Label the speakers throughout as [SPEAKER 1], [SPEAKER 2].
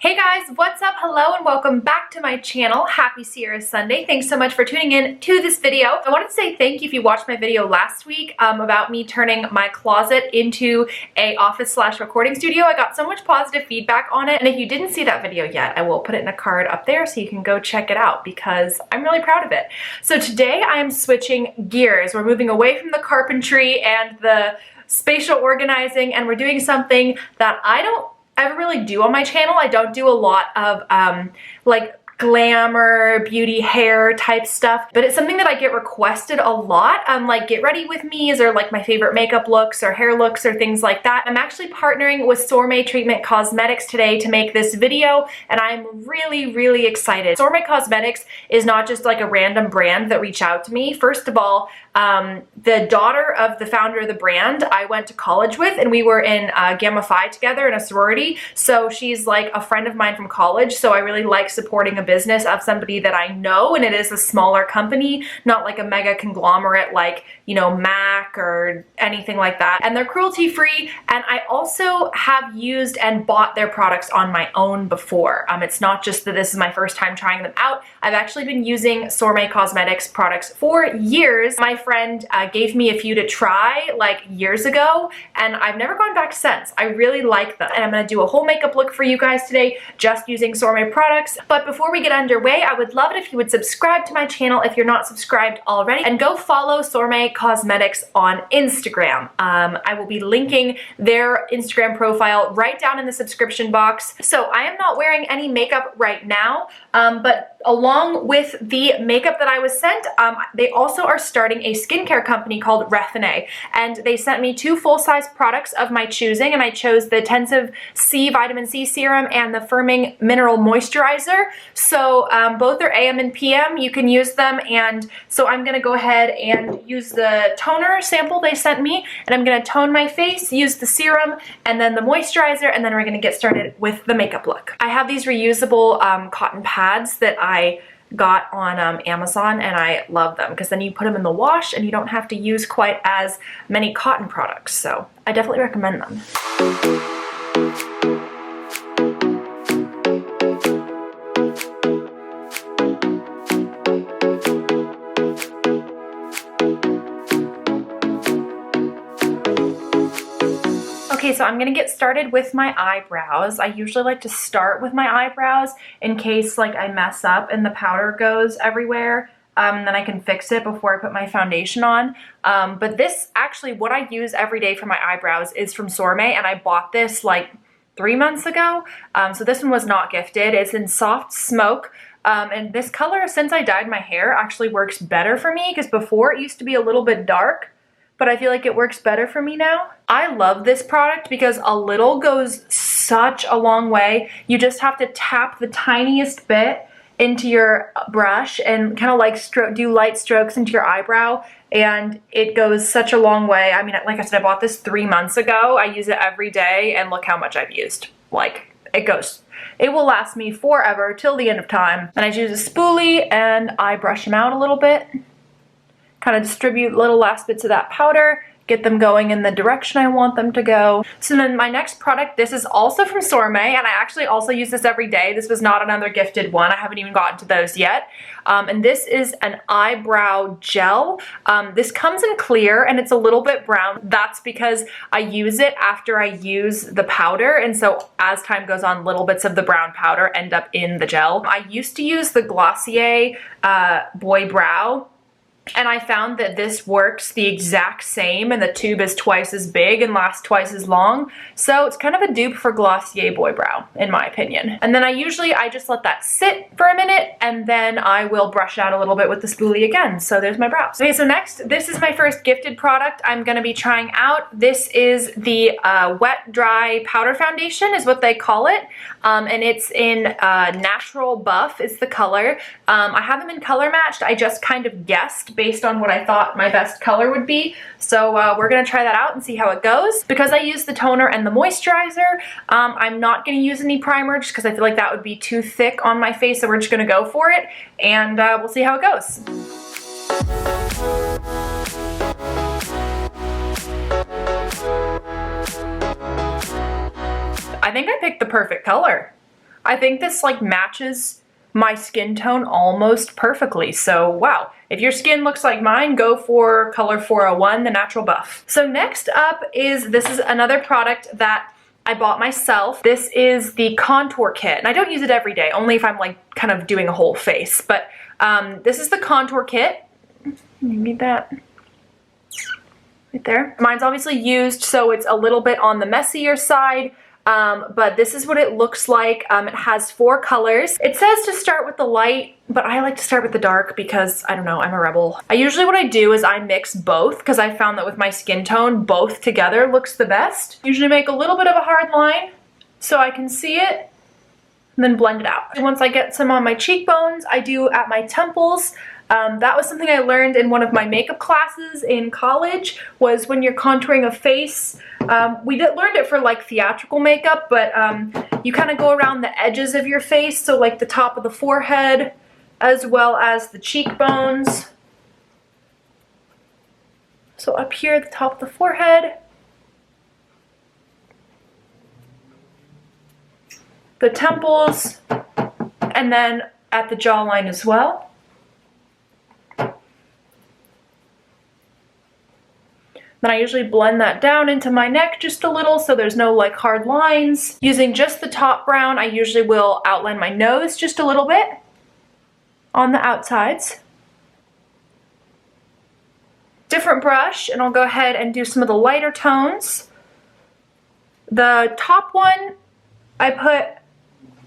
[SPEAKER 1] Hey guys, what's up? Hello and welcome back to my channel. Happy Sierra Sunday. Thanks so much for tuning in to this video. I wanted to say thank you if you watched my video last week about me turning my closet into a office/recording studio. I got so much positive feedback on it, and if you didn't see that video yet, I will put it in a card up there so you can go check it out because I'm really proud of it. So today I am switching gears. We're moving away from the carpentry and the spatial organizing, and we're doing something that I don't ever really do on my channel. I don't do a lot of like glamour, beauty, hair type stuff, but it's something that I get requested a lot. Like get ready with me's or like my favorite makeup looks or hair looks or things like that. I'm actually partnering with Sorme Cosmetics today to make this video, and I'm really excited. Sorme Cosmetics is not just like a random brand that reached out to me. First of all, the daughter of the founder of the brand I went to college with, and we were in Gamma Phi together in a sorority, so she's like a friend of mine from college, so I really like supporting a business of somebody that I know, and it is a smaller company, not like a mega conglomerate like, you know, MAC or anything like that. And they're cruelty free, and I also have used and bought their products on my own before. It's not just that this is my first time trying them out. I've actually been using Sorme Cosmetics products for years. My friend gave me a few to try like years ago, and I've never gone back since. I really like them, and I'm gonna do a whole makeup look for you guys today just using Sorme products. But before we get underway, I would love it if you would subscribe to my channel if you're not subscribed already, and go follow Sorme Cosmetics on Instagram. I will be linking their Instagram profile right down in the subscription box. So I am not wearing any makeup right now, but along with the makeup that I was sent, they also are starting a skincare company called Refinee, and they sent me two full-size products of my choosing, and I chose the Intensive C Vitamin C Serum and the Firming Mineral Moisturizer. So both are AM and PM. You can use them, and so I'm gonna go ahead and use the toner sample they sent me, and I'm gonna tone my face, use the serum, and then the moisturizer, and then we're gonna get started with the makeup look. I have these reusable cotton pads that I got on Amazon, and I love them because then you put them in the wash and you don't have to use quite as many cotton products, so I definitely recommend them. Okay, so I'm gonna get started with my eyebrows. I usually like to start with my eyebrows in case like I mess up and the powder goes everywhere. Then I can fix it before I put my foundation on. But this actually, what I use every day for my eyebrows is from Sorme, and I bought this like 3 months ago. So this one was not gifted. It's in Soft Smoke. And this color, since I dyed my hair, actually works better for me because before it used to be a little bit dark, but I feel like it works better for me now. I love this product because a little goes such a long way. You just have to tap the tiniest bit into your brush and kind of like do light strokes into your eyebrow, and it goes such a long way. I mean, like I said, I bought this 3 months ago. I use it every day, and look how much I've used. Like, it will last me forever till the end of time. And I use a spoolie and I brush them out a little bit. Kind of distribute little last bits of that powder, get them going in the direction I want them to go. So then my next product, this is also from Sorme, and I actually also use this every day. This was not another gifted one. I haven't even gotten to those yet. And this is an eyebrow gel. This comes in clear and it's a little bit brown. That's because I use it after I use the powder, and so as time goes on, little bits of the brown powder end up in the gel. I used to use the Glossier Boy Brow, and I found that this works the exact same, and the tube is twice as big and lasts twice as long. So it's kind of a dupe for Glossier Boy Brow, in my opinion. And then I just let that sit for a minute, and then I will brush out a little bit with the spoolie again. So there's my brows. Okay, so next, this is my first gifted product I'm gonna be trying out. This is the Wet Dry Powder Foundation is what they call it. And it's in Natural Buff is the color. I have them in color matched. I just kind of guessed based on what I thought my best color would be. So we're gonna try that out and see how it goes. Because I use the toner and the moisturizer, I'm not gonna use any primer just because I feel like that would be too thick on my face, so we're just gonna go for it, and we'll see how it goes. I think I picked the perfect color. I think this like matches my skin tone almost perfectly. So wow, if your skin looks like mine, go for color 401, the Natural Buff. So next up this is another product that I bought myself. This is the contour kit, and I don't use it every day, only if I'm like kind of doing a whole face. But this is the contour kit. You need that right there. Mine's obviously used, so it's a little bit on the messier side. But this is what it looks like. It has 4 colors. It says to start with the light, but I like to start with the dark because, I don't know, I'm a rebel. What I do is I mix both because I found that with my skin tone, both together looks the best. Usually make a little bit of a hard line so I can see it and then blend it out. And once I get some on my cheekbones, I do at my temples. That was something I learned in one of my makeup classes in college, was when you're contouring a face. We learned it for like theatrical makeup, but you kind of go around the edges of your face, so like the top of the forehead as well as the cheekbones. So up here at the top of the forehead, the temples, and then at the jawline as well. Then I usually blend that down into my neck just a little so there's no like hard lines. Using just the top brown, I usually will outline my nose just a little bit on the outsides. Different brush, and I'll go ahead and do some of the lighter tones. The top one, I put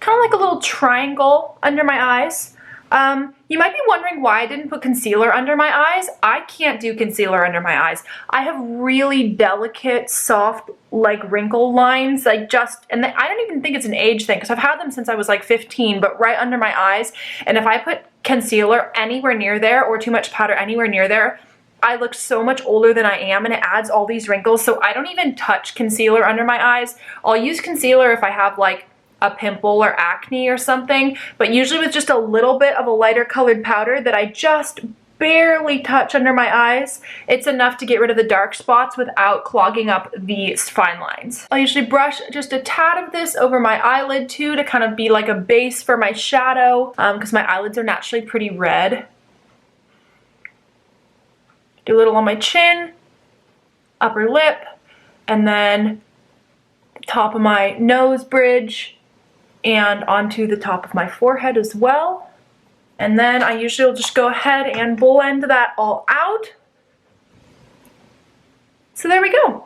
[SPEAKER 1] kind of like a little triangle under my eyes. You might be wondering why I didn't put concealer under my eyes. I can't do concealer under my eyes. I have really delicate, soft, like wrinkle lines, I don't even think it's an age thing because I've had them since I was like 15, but right under my eyes. And if I put concealer anywhere near there or too much powder anywhere near there, I look so much older than I am, and it adds all these wrinkles. So I don't even touch concealer under my eyes. I'll use concealer if I have like a pimple or acne or something, but usually with just a little bit of a lighter colored powder that I just barely touch under my eyes, it's enough to get rid of the dark spots without clogging up these fine lines. I'll usually brush just a tad of this over my eyelid too to kind of be like a base for my shadow because my eyelids are naturally pretty red. Do a little on my chin, upper lip, and then top of my nose bridge and onto the top of my forehead as well. And then I usually will just go ahead and blend that all out. So there we go.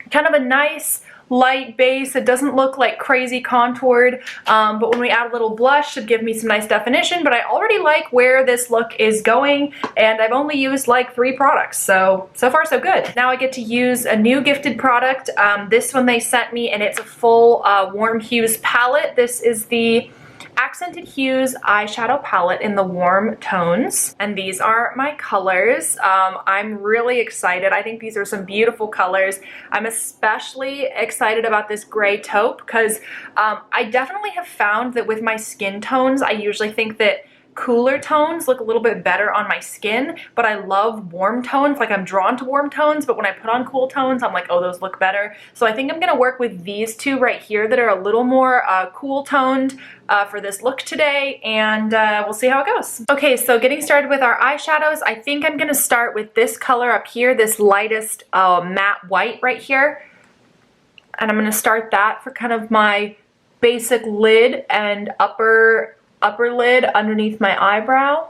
[SPEAKER 1] Kind of a nice light base. It doesn't look like crazy contoured, but when we add a little blush, it should give me some nice definition. But I already like where this look is going, and I've only used like 3 products, so far so good. Now I get to use a new gifted product. This one they sent me, and it's a full Warm Hues palette. This is the Accented Hues eyeshadow palette in the warm tones, and these are my colors. I'm really excited. I think these are some beautiful colors. I'm especially excited about this gray taupe because I definitely have found that with my skin tones, I usually think that cooler tones look a little bit better on my skin, but I love warm tones. Like, I'm drawn to warm tones, but when I put on cool tones, I'm like, oh, those look better. So I think I'm gonna work with these 2 right here that are a little more cool toned for this look today, and we'll see how it goes. Okay, so getting started with our eyeshadows, I think I'm gonna start with this color up here, this lightest matte white right here. And I'm gonna start that for kind of my basic lid and upper lid underneath my eyebrow.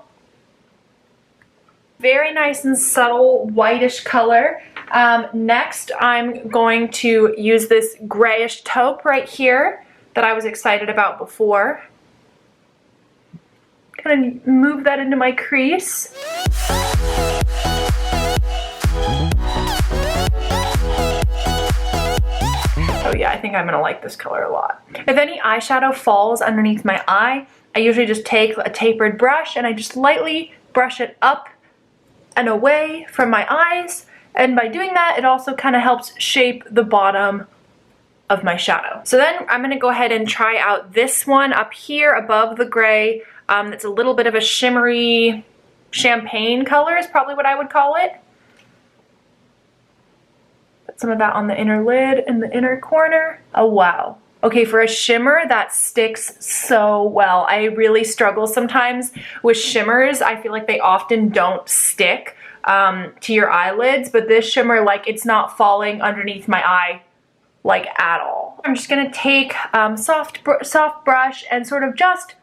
[SPEAKER 1] Very nice and subtle whitish color. Next, I'm going to use this grayish taupe right here that I was excited about before. Kind of move that into my crease. Oh yeah, I think I'm gonna like this color a lot. If any eyeshadow falls underneath my eye, I usually just take a tapered brush and I just lightly brush it up and away from my eyes. And by doing that, it also kind of helps shape the bottom of my shadow. So then I'm gonna go ahead and try out this one up here above the gray. It's a little bit of a shimmery champagne color is probably what I would call it. Put some of that on the inner lid and the inner corner. Oh wow. Okay, for a shimmer, that sticks so well. I really struggle sometimes with shimmers. I feel like they often don't stick to your eyelids, but this shimmer, like, it's not falling underneath my eye, like, at all. I'm just gonna take soft brush and sort of just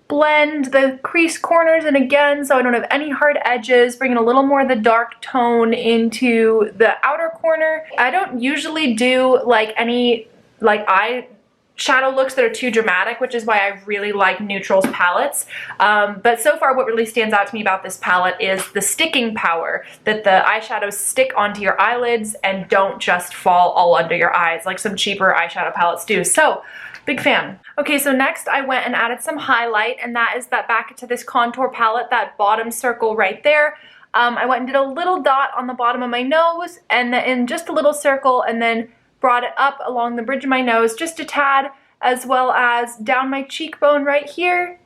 [SPEAKER 1] blend the crease corners in again so I don't have any hard edges, bringing a little more of the dark tone into the outer corner. I don't usually do like any like eyeshadow looks that are too dramatic, which is why I really like neutrals palettes. But so far what really stands out to me about this palette is the sticking power, that the eyeshadows stick onto your eyelids and don't just fall all under your eyes like some cheaper eyeshadow palettes do. So, big fan. Okay, so next I went and added some highlight, and that is that back to this contour palette, that bottom circle right there. I went and did a little dot on the bottom of my nose, and then just a little circle, and then brought it up along the bridge of my nose just a tad, as well as down my cheekbone right here,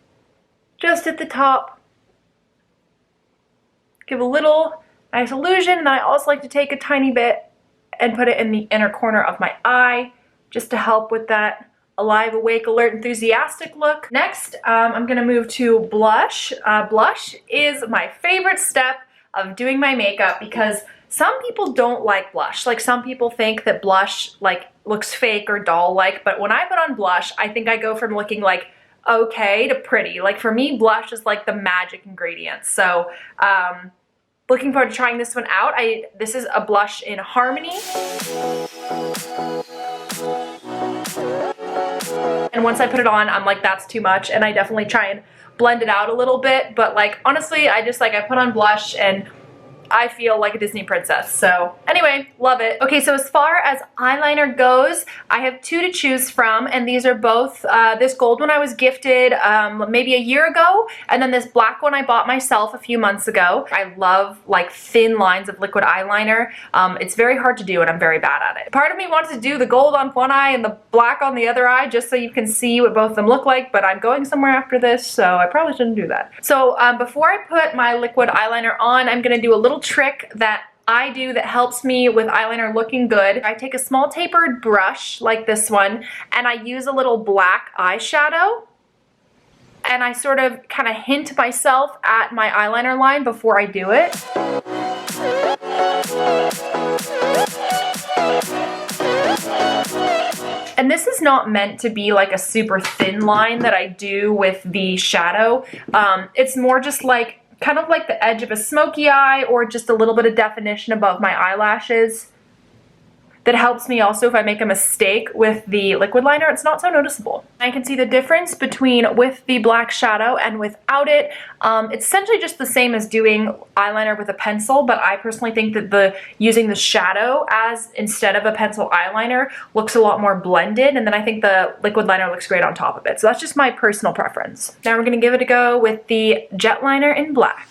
[SPEAKER 1] just at the top. Give a little nice illusion, and then I also like to take a tiny bit and put it in the inner corner of my eye, just to help with that alive, awake, alert, enthusiastic look. Next, I'm gonna move to blush. Blush is my favorite step of doing my makeup because some people don't like blush. Like, some people think that blush like looks fake or doll-like, but when I put on blush, I think I go from looking like okay to pretty. Like, for me, blush is like the magic ingredient. So, looking forward to trying this one out. This is a blush in Harmony. And once I put it on, I'm like, that's too much, and I definitely try and blend it out a little bit, but like, honestly, I put on blush and I feel like a Disney princess. So anyway, love it. Okay, so as far as eyeliner goes, I have two to choose from, and these are both, this gold one I was gifted maybe a year ago, and then this black one I bought myself a few months ago. I love like thin lines of liquid eyeliner. It's very hard to do, and I'm very bad at it. Part of me wants to do the gold on one eye and the black on the other eye just so you can see what both of them look like, but I'm going somewhere after this, so I probably shouldn't do that. So before I put my liquid eyeliner on, I'm gonna do a little trick that I do that helps me with eyeliner looking good. I take a small tapered brush like this one, and I use a little black eyeshadow, and I sort of kind of hint myself at my eyeliner line before I do it. And this is not meant to be like a super thin line that I do with the shadow. It's more just like kind of like the edge of a smoky eye, or just a little bit of definition above my eyelashes. That helps me also if I make a mistake with the liquid liner, it's not so noticeable. I can see the difference between with the black shadow and without it. It's essentially just the same as doing eyeliner with a pencil, but I personally think that using the shadow as instead of a pencil eyeliner looks a lot more blended, and then I think the liquid liner looks great on top of it. So that's just my personal preference. Now we're gonna give it a go with the jet liner in black.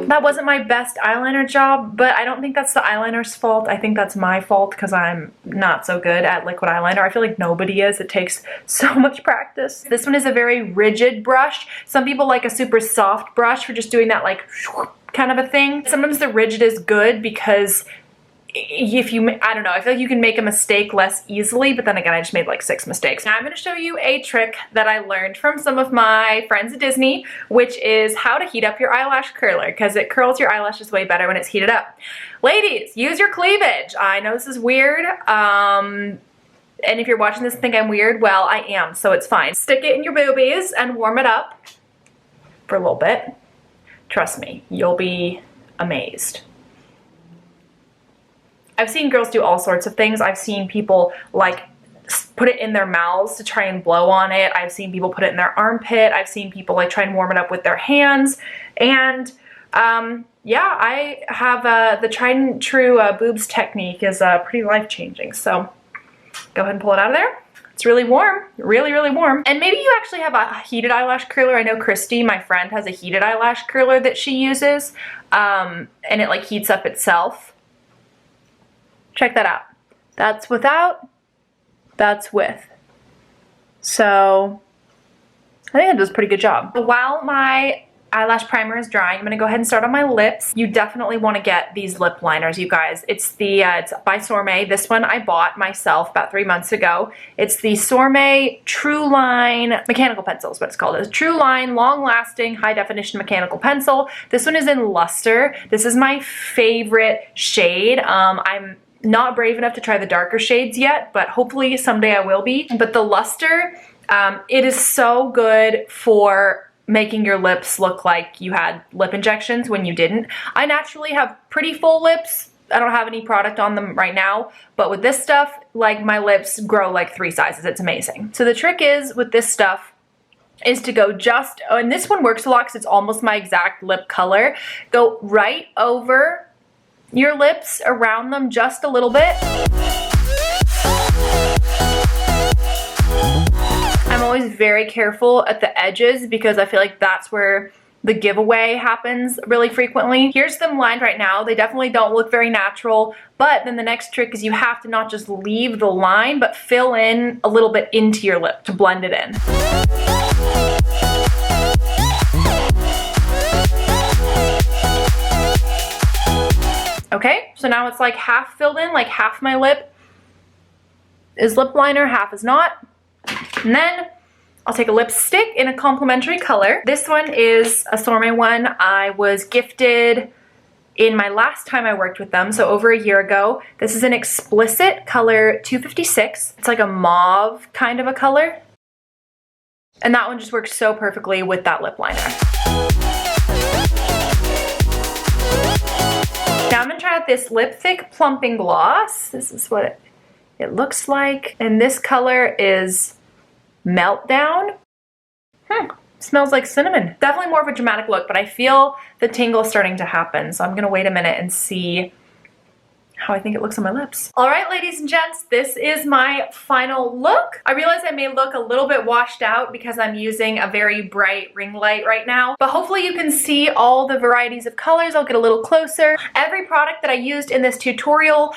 [SPEAKER 1] That wasn't my best eyeliner job, but I don't think that's the eyeliner's fault. I think that's my fault because I'm not so good at liquid eyeliner. I feel like nobody is. It takes so much practice. This one is a very rigid brush. Some people like a super soft brush for just doing that like kind of a thing. Sometimes the rigid is good because if you, I don't know, I feel like you can make a mistake less easily, but then again, I just made like 6 mistakes. Now I'm gonna show you a trick that I learned from some of my friends at Disney, which is how to heat up your eyelash curler, because it curls your eyelashes way better when it's heated up. Ladies, use your cleavage. I know this is weird, and if you're watching this and think I'm weird, well, I am, so it's fine. Stick it in your boobies and warm it up for a little bit. Trust me, you'll be amazed. I've seen girls do all sorts of things. I've seen people like put it in their mouths to try and blow on it. I've seen people put it in their armpit. I've seen people like try and warm it up with their hands. And yeah, I have the tried and true boobs technique is pretty life-changing. So go ahead and pull it out of there. It's really warm, really, really warm. And maybe you actually have a heated eyelash curler. I know Christy, my friend, has a heated eyelash curler that she uses, and it like heats up itself. Check that out. That's without, that's with. So I think it does a pretty good job. While my eyelash primer is drying. I'm gonna go ahead and start on my lips. You definitely want to get these lip liners, you guys. It's it's by Sorme. This one I bought myself about 3 months ago. It's the Sorme Truline mechanical pencil is what it's called. It's Truline long-lasting high-definition mechanical pencil. This one is in Luster. This is my favorite shade. I'm not brave enough to try the darker shades yet, but hopefully someday I will be. But the Luster, it is so good for making your lips look like you had lip injections when you didn't. I naturally have pretty full lips. I don't have any product on them right now, but with this stuff, like my lips grow like 3 sizes. It's amazing. So the trick is with this stuff is to go just, and this one works a lot because it's almost my exact lip color. Go right over your lips, around them just a little bit. I'm always very careful at the edges because I feel like that's where the giveaway happens really frequently. Here's them lined right now. They definitely don't look very natural, but then the next trick is you have to not just leave the line, but fill in a little bit into your lip to blend it in. Okay, so now it's like half filled in, like half my lip is lip liner, half is not. And then I'll take a lipstick in a complementary color. This one is a Sorme one I was gifted in my last time I worked with them, so over a year ago. This is an Explicit color 256. It's like a mauve kind of a color. And that one just works so perfectly with that lip liner. Now I'm gonna try out this LipThick Plumping Gloss. This is what it looks like. And this color is Meltdown. Smells like cinnamon. Definitely more of a dramatic look, but I feel the tingle starting to happen. So I'm gonna wait a minute and see how I think it looks on my lips. All right, ladies and gents, this is my final look. I realize I may look a little bit washed out because I'm using a very bright ring light right now, but hopefully you can see all the varieties of colors. I'll get a little closer. Every product that I used in this tutorial,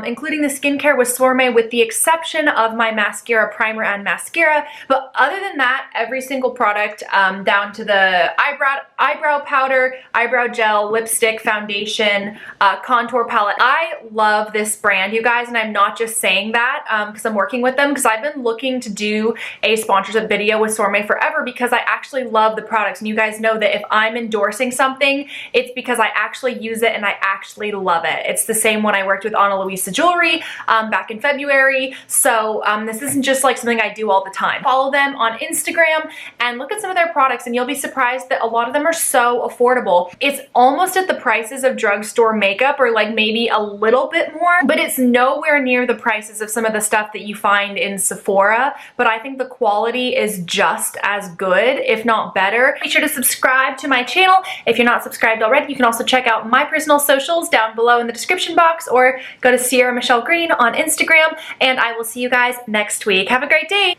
[SPEAKER 1] including the skincare, was Sorme with the exception of my mascara, primer, and mascara. But other than that, every single product, down to the eyebrow powder, eyebrow gel, lipstick, foundation, contour palette. I love this brand, you guys, and I'm not just saying that because I'm working with them, because I've been looking to do a sponsorship video with Sorme forever because I actually love the products, and you guys know that if I'm endorsing something, it's because I actually use it and I actually love it. It's the same when I worked with Ana Luisa Jewelry back in February, so this isn't just like something I do all the time. Follow them on Instagram and look at some of their products, and you'll be surprised that a lot of them are so affordable. It's almost at the prices of drugstore makeup, or like maybe a little bit more, but it's nowhere near the prices of some of the stuff that you find in Sephora. But I think the quality is just as good, if not better. Be sure to subscribe to my channel if you're not subscribed already. You can also check out my personal socials down below in the description box, or go to Sierra Michelle Green on Instagram, and I will see you guys next week. Have a great day.